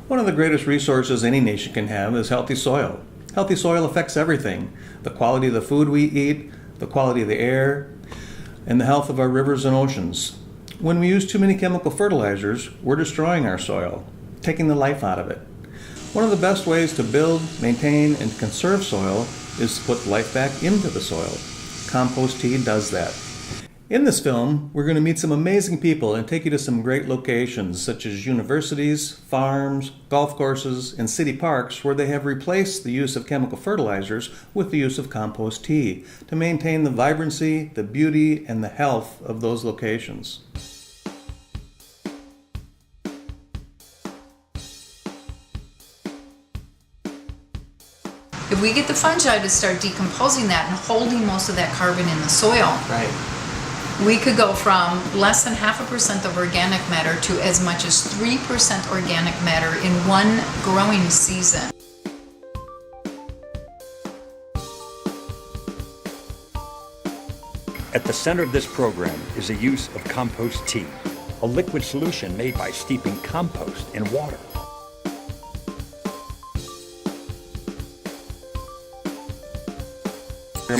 One of the greatest resources any nation can have is healthy soil. Healthy soil affects everything: the quality of the food we eat, the quality of the air, and the health of our rivers and oceans. When we use too many chemical fertilizers, we're destroying our soil, taking the life out of it. One of the best ways to build, maintain, and conserve soil is to put life back into the soil. Compost Tea does that. In this film, we're going to meet some amazing people and take you to some great locations such as universities, farms, golf courses, and city parks where they have replaced the use of chemical fertilizers with the use of compost tea to maintain the vibrancy, the beauty, and the health of those locations. If we get the fungi to start decomposing that and holding most of that carbon in the soil, Right. we could go from less than 0.5% of organic matter to as much as 3% organic matter in one growing season. At the center of this program is the use of compost tea, a liquid solution made by steeping compost in water.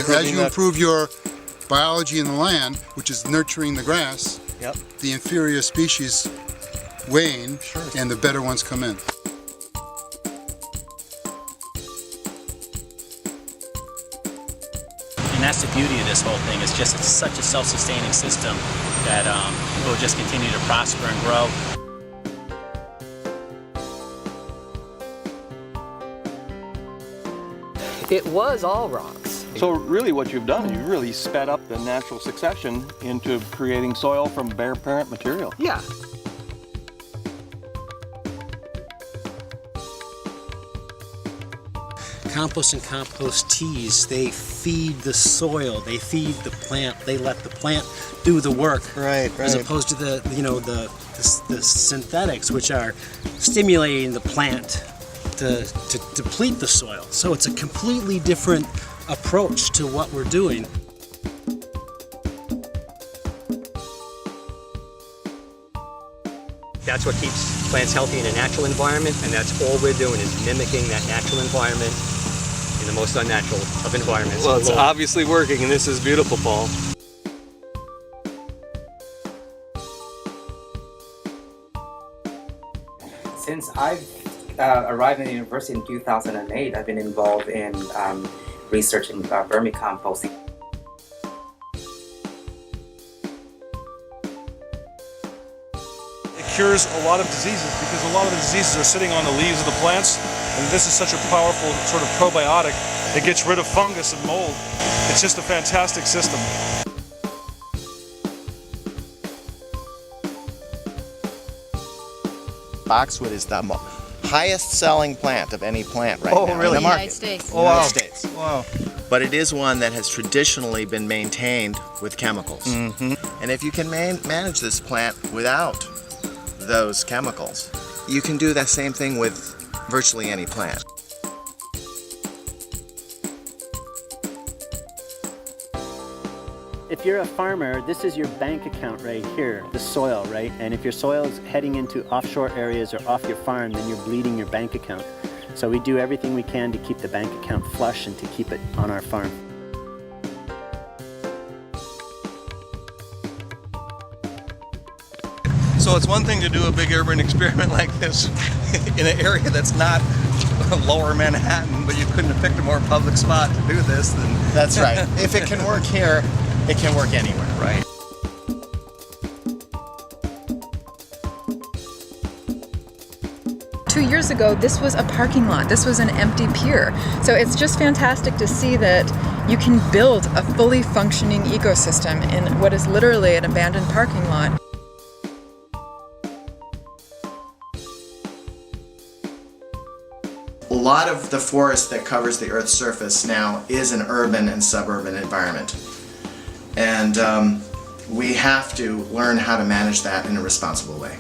As you improve your biology in the land, which is nurturing the grass, the inferior species wane, and the better ones come in. And that's the beauty of this whole thing. It's just such a self-sustaining system that will just continue to prosper and grow. It was all rocks. So really what you've done, you've really sped up the natural succession into creating soil from bare parent material. Yeah. Compost and compost teas, they feed the soil, they feed the plant, they let the plant do the work. Right. As opposed to the synthetics, which are stimulating the plant to deplete the soil. So it's a completely different approach to what we're doing. That's what keeps plants healthy in a natural environment, and that's all we're doing is mimicking that natural environment in the most unnatural of environments. Well, it's obviously working, and this is beautiful, Paul. Since I've arrived in the university in 2008, I've been involved in researching vermicomposting. It cures a lot of diseases because a lot of the diseases are sitting on the leaves of the plants, and this is such a powerful sort of probiotic. It gets rid of fungus and mold. It's just a fantastic system. Boxwood is the highest selling plant of any plant right now really? in the market. United States. Oh, wow. United States. Wow. But it is one that has traditionally been maintained with chemicals. And if you can manage this plant without those chemicals, you can do that same thing with virtually any plant. If you're a farmer, this is your bank account right here, the soil, right? And if your soil is heading into offshore areas or off your farm, then you're bleeding your bank account. So we do everything we can to keep the bank account flush and to keep it on our farm. So it's one thing to do a big urban experiment like this in an area that's not lower Manhattan, but you couldn't have picked a more public spot to do this than... That's right. If it can work here, it can work anywhere, right? Two years ago, this was a parking lot. This was an empty pier. So it's just fantastic to see that you can build a fully functioning ecosystem in what is literally an abandoned parking lot. A lot of the forest that covers the Earth's surface now is an urban and suburban environment. And we have to learn how to manage that in a responsible way.